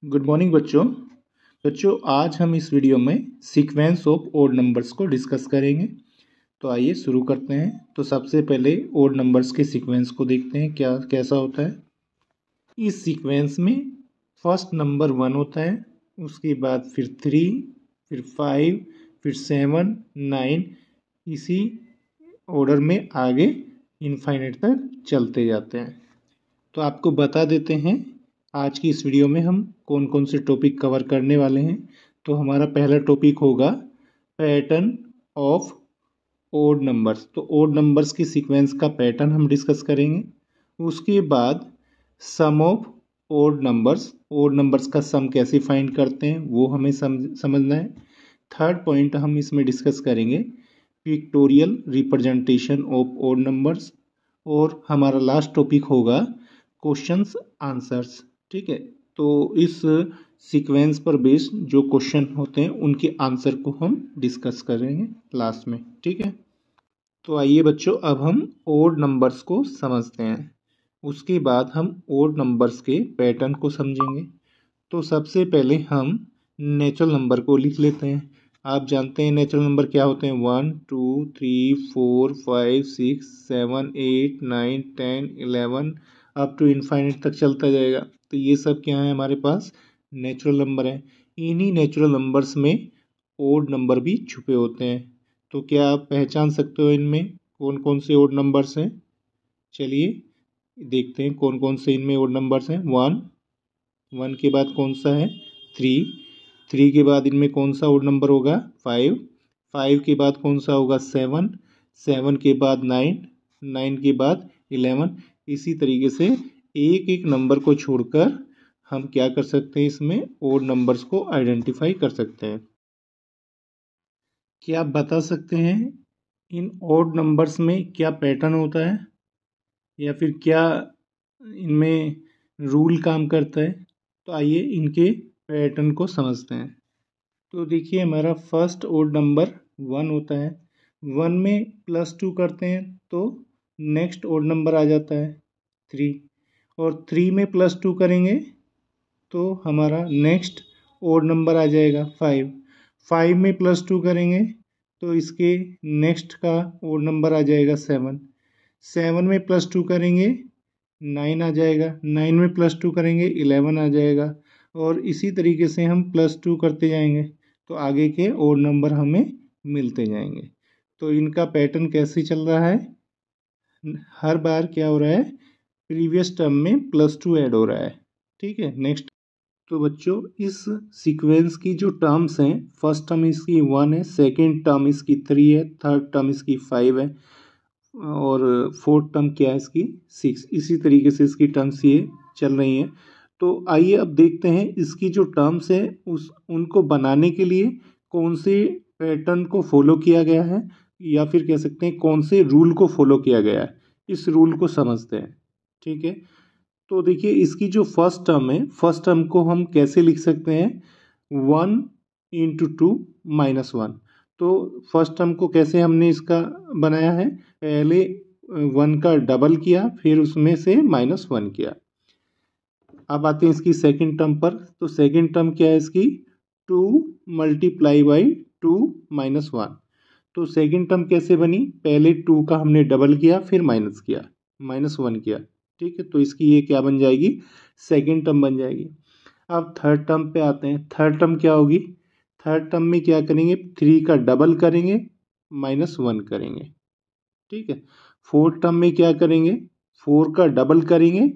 Good morning बच्चों। आज हम इस वीडियो में सीक्वेंस ऑफ ओड नंबर्स को डिस्कस करेंगे। तो आइए शुरू करते हैं। तो सबसे पहले ओड नंबर्स के सीक्वेंस को देखते हैं क्या कैसा होता है। इस सीक्वेंस में फर्स्ट नंबर 1 होता है, उसके बाद फिर 3, फिर 5, फिर 7, 9, इसी ऑर्डर में आगे इनफाइनाइट तक चलते जाते हैं। तो आपको बता देते हैं आज की इस वीडियो में हम कौन कौन से टॉपिक कवर करने वाले हैं। तो हमारा पहला टॉपिक होगा पैटर्न ऑफ ओड नंबर्स। तो ओड नंबर्स की सीक्वेंस का पैटर्न हम डिस्कस करेंगे। उसके बाद सम ऑफ ओड नंबर्स का सम कैसे फाइंड करते हैं वो हमें समझना है। थर्ड पॉइंट हम इसमें डिस्कस करेंगे pictorial representation of odd numbers. और हमारा लास्ट टॉपिक होगा क्वेश्चंस आंसर्स। ठीक है, तो इस सीक्वेंस पर बेस्ड जो क्वेश्चन होते हैं उनके आंसर को हम डिस्कस करेंगे लास्ट में। ठीक है, तो आइए बच्चों अब हम ओड नंबर्स को समझते हैं। उसके बाद हम ओड नंबर्स के पैटर्न को समझेंगे। तो सबसे पहले हम नेचुरल नंबर को लिख लेते हैं। आप जानते हैं नेचुरल नंबर क्या होते हैं। 1 2 3 4 5 6 7 8 9 10 11 अप टू इनफाइनाइट तक चलता जाएगा। तो ये सब क्या है, हमारे पास नेचुरल नंबर है। इन्हीं नेचुरल नंबर्स में ओड नंबर भी छुपे होते हैं। तो क्या आप पहचान सकते हो इनमें कौन कौन से ओड नंबर्स हैं? चलिए देखते हैं कौन कौन से इनमें ओड नंबर्स हैं। 1 के बाद कौन सा है? 3 के बाद इनमें कौन सा ओड नंबर होगा? 5 के बाद कौन सा होगा? 7 के बाद 9 के बाद 11। इसी तरीके से एक एक नंबर को छोड़कर हम क्या कर सकते हैं, इसमें ओड नंबर्स को आइडेंटिफाई कर सकते हैं। क्या आप बता सकते हैं इन ओड नंबर्स में क्या पैटर्न होता है या फिर क्या इनमें रूल काम करता है? तो आइए इनके पैटर्न को समझते हैं। तो देखिए हमारा फर्स्ट ओड नंबर 1 होता है। 1 में +2 करते हैं तो नेक्स्ट ओड नंबर आ जाता है 3। और 3 में +2 करेंगे तो हमारा नेक्स्ट ओड नंबर आ जाएगा 5। 5 में +2 करेंगे तो इसके नेक्स्ट का ओड नंबर आ जाएगा 7। 7 में +2 करेंगे 9 आ जाएगा। 9 में +2 करेंगे 11 आ जाएगा। और इसी तरीके से हम +2 करते जाएंगे तो आगे के ओड नंबर हमें मिलते जाएंगे। तो इनका पैटर्न कैसे चल रहा है? हर बार क्या हो रहा है, प्रीवियस टर्म में +2 ऐड हो रहा है। ठीक है, नेक्स्ट। तो बच्चों इस सीक्वेंस की जो टर्म्स हैं, फर्स्ट टर्म इसकी 1 है, सेकेंड टर्म इसकी 3 है, थर्ड टर्म इसकी 5 है और फोर्थ टर्म क्या है इसकी 6। इसी तरीके से इसकी टर्म्स ये चल रही हैं। तो आइए अब देखते हैं इसकी जो टर्म्स है उनको बनाने के लिए कौन से पैटर्न को फॉलो किया गया है या फिर कह सकते हैं कौन से रूल को फॉलो किया गया है। इस रूल को समझते हैं। ठीक है, तो देखिए इसकी जो फर्स्ट टर्म है, फर्स्ट टर्म को हम कैसे लिख सकते हैं? 1 × 2 - 1। तो फर्स्ट टर्म को कैसे हमने इसका बनाया है, पहले 1 का डबल किया फिर उसमें से -1 किया। अब आते हैं इसकी सेकंड टर्म पर। तो सेकंड टर्म क्या है इसकी? 2 × 2 - 1। तो सेकंड टर्म कैसे बनी? पहले 2 का हमने डबल किया फिर माइनस किया, -1 किया। ठीक है, तो इसकी ये क्या बन जाएगी? सेकंड टर्म बन जाएगी। अब थर्ड टर्म पे आते हैं। थर्ड टर्म क्या होगी? थर्ड टर्म में क्या करेंगे? 3 का डबल करेंगे -1 करेंगे। ठीक है, फोर्थ टर्म में क्या करेंगे? 4 का डबल करेंगे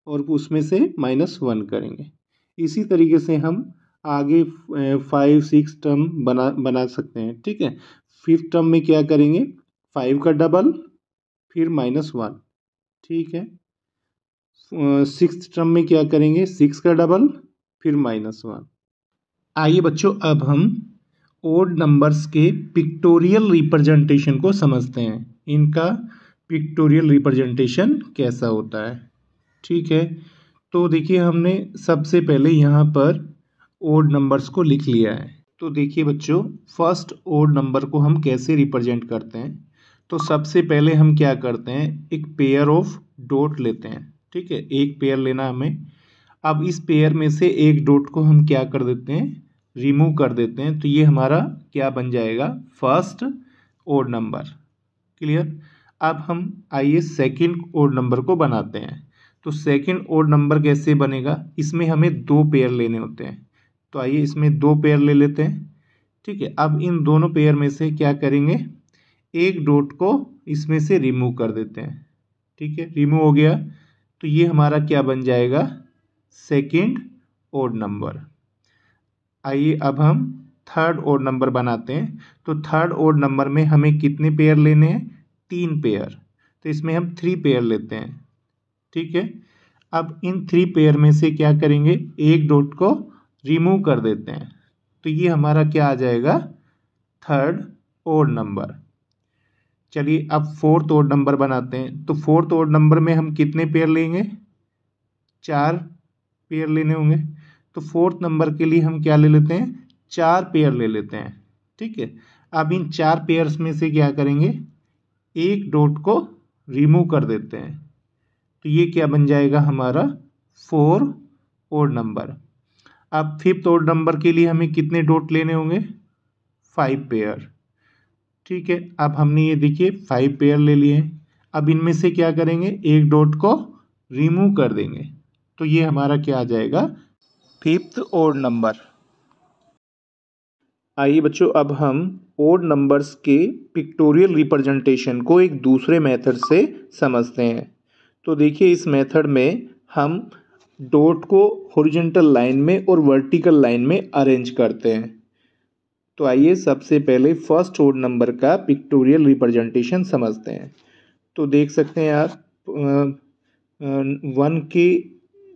और उसमें से -1 करेंगे। इसी तरीके से हम आगे 5 6 टर्म बना सकते हैं। ठीक है, फिफ्थ टर्म में क्या करेंगे? 5 का डबल फिर -1। ठीक है, सिक्स्थ टर्म में क्या करेंगे? 6 का डबल फिर -1। आइए बच्चों अब हम ओड नंबर्स के पिक्टोरियल रिप्रेजेंटेशन को समझते हैं। इनका पिक्टोरियल रिप्रेजेंटेशन कैसा होता है? ठीक है, तो देखिए हमने सबसे पहले यहाँ पर ओड नंबर्स को लिख लिया है। तो देखिए बच्चों फर्स्ट ओड नंबर को हम कैसे रिप्रेजेंट करते हैं। तो सबसे पहले हम क्या करते हैं, एक पेयर ऑफ डॉट लेते हैं। ठीक है, एक पेयर लेना हमें। अब इस पेयर में से एक डॉट को हम क्या कर देते हैं, रिमूव कर देते हैं। तो ये हमारा क्या बन जाएगा, फर्स्ट ओड नंबर। क्लियर। अब हम आइए सेकंड ओड नंबर को बनाते हैं। तो सेकंड ओड नंबर कैसे बनेगा, इसमें हमें 2 पेयर लेने होते हैं। तो आइए इसमें 2 पेयर ले लेते हैं। ठीक है, अब इन दोनों पेयर में से क्या करेंगे, एक डॉट को इसमें से रिमूव कर देते हैं। ठीक है, रिमूव हो गया। तो ये हमारा क्या बन जाएगा, सेकंड ओड नंबर। आइए अब हम थर्ड ओड नंबर बनाते हैं। तो थर्ड ओड नंबर में हमें कितने पेयर लेने हैं, 3 पेयर। तो इसमें हम 3 पेयर लेते हैं। ठीक है, अब इन 3 पेयर में से क्या करेंगे, एक डॉट को रिमूव कर देते हैं। तो ये हमारा क्या आ जाएगा, थर्ड ओड नंबर। चलिए अब फोर्थ ओड नंबर बनाते हैं। तो फोर्थ ओड नंबर में हम कितने पेयर लेंगे, 4 पेयर लेने होंगे। तो फोर्थ नंबर के लिए हम क्या ले लेते हैं, 4 पेयर ले लेते हैं। ठीक है, अब इन 4 पेयर्स में से क्या करेंगे, एक डॉट को रिमूव कर देते हैं। तो ये क्या बन जाएगा हमारा 4 ओड नंबर। अब फिफ्थ ओड नंबर के लिए हमें कितने डॉट लेने होंगे, 5 पेयर। ठीक है, अब हमने ये देखिए 5 पेयर ले लिए। अब इनमें से क्या करेंगे, एक डॉट को रिमूव कर देंगे। तो ये हमारा क्या आ जाएगा, फिफ्थ ओड नंबर। आइए बच्चों, अब हम ओड नंबर्स के पिक्टोरियल रिप्रेजेंटेशन को एक दूसरे मेथड से समझते हैं। तो देखिए इस मेथड में हम डॉट को हॉरिजॉन्टल लाइन में और वर्टिकल लाइन में अरेंज करते हैं। तो आइए सबसे पहले फर्स्ट ओड नंबर का पिक्टोरियल रिप्रेजेंटेशन समझते हैं। तो देख सकते हैं आप 1 के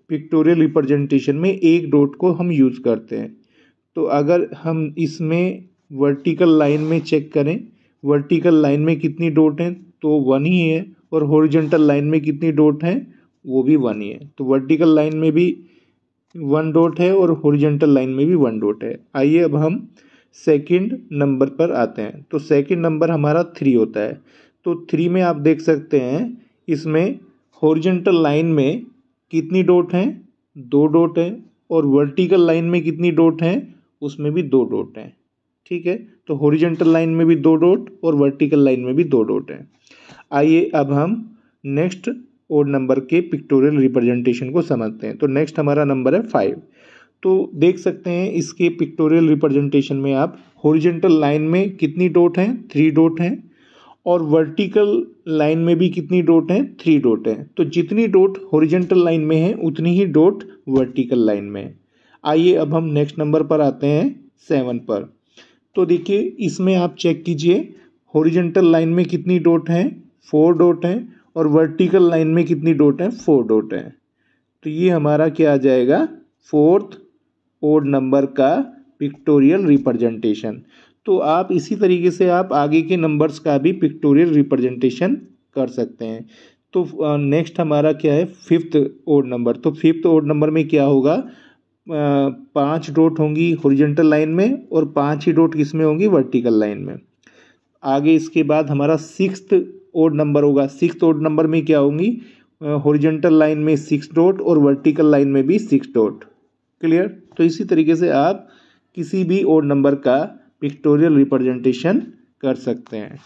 पिक्टोरियल रिप्रेजेंटेशन में एक डॉट को हम यूज़ करते हैं। तो अगर हम इसमें वर्टिकल लाइन में चेक करें, वर्टिकल लाइन में कितनी डॉट हैं, तो 1 ही है, और हॉरिजॉन्टल लाइन में कितनी डॉट हैं, वो भी 1 ही है। तो वर्टिकल लाइन में भी 1 डॉट है और हॉरिजॉन्टल लाइन में भी 1 डॉट है। आइए अब हम सेकंड नंबर पर आते हैं। तो सेकंड नंबर हमारा 3 होता है। तो 3 में आप देख सकते हैं इसमें हॉरिजॉन्टल लाइन में कितनी डॉट हैं, 2 डॉट हैं, और वर्टिकल लाइन में कितनी डॉट हैं, उसमें भी 2 डॉट हैं। ठीक है, तो हॉरिजॉन्टल लाइन में भी 2 डॉट और वर्टिकल लाइन में भी 2 डॉट हैं। आइए अब हम नेक्स्ट ओड नंबर के पिक्टोरियल रिप्रेजेंटेशन को समझते हैं। तो नेक्स्ट हमारा नंबर है 5। तो देख सकते हैं इसके पिक्टोरियल रिप्रेजेंटेशन में आप हॉरिजॉन्टल लाइन में कितनी डॉट हैं, 3 डॉट हैं, और वर्टिकल लाइन में भी कितनी डॉट हैं, 3 डॉट हैं। तो जितनी डॉट हॉरिजॉन्टल लाइन में है उतनी ही डॉट वर्टिकल लाइन में है। आइए अब हम नेक्स्ट नंबर पर आते हैं 7 पर। तो देखिए इसमें आप चेक कीजिए हॉरिजॉन्टल लाइन में कितनी डॉट हैं, 4 डॉट हैं, और वर्टिकल लाइन में कितनी डॉट हैं, 4 डॉट हैं। तो ये हमारा क्या आ जाएगा, फोर्थ ओड नंबर का पिक्टोरियल रिप्रेजेंटेशन। तो आप इसी तरीके से आप आगे के नंबर्स का भी पिक्टोरियल रिप्रेजेंटेशन कर सकते हैं। तो नेक्स्ट हमारा क्या है, फिफ्थ ओड नंबर। तो फिफ्थ ओड नंबर में क्या होगा, 5 डॉट होंगी हॉरिजॉन्टल लाइन में और 5 ही डॉट किसमें होंगी, वर्टिकल लाइन में। आगे इसके बाद हमारा सिक्स्थ ओड नंबर होगा। सिक्स्थ ओड नंबर में क्या होंगी, हॉरिजॉन्टल लाइन में 6 डॉट और वर्टिकल लाइन में भी 6 डॉट। क्लियर। तो इसी तरीके से आप किसी भी ओड नंबर का पिक्टोरियल रिप्रेजेंटेशन कर सकते हैं।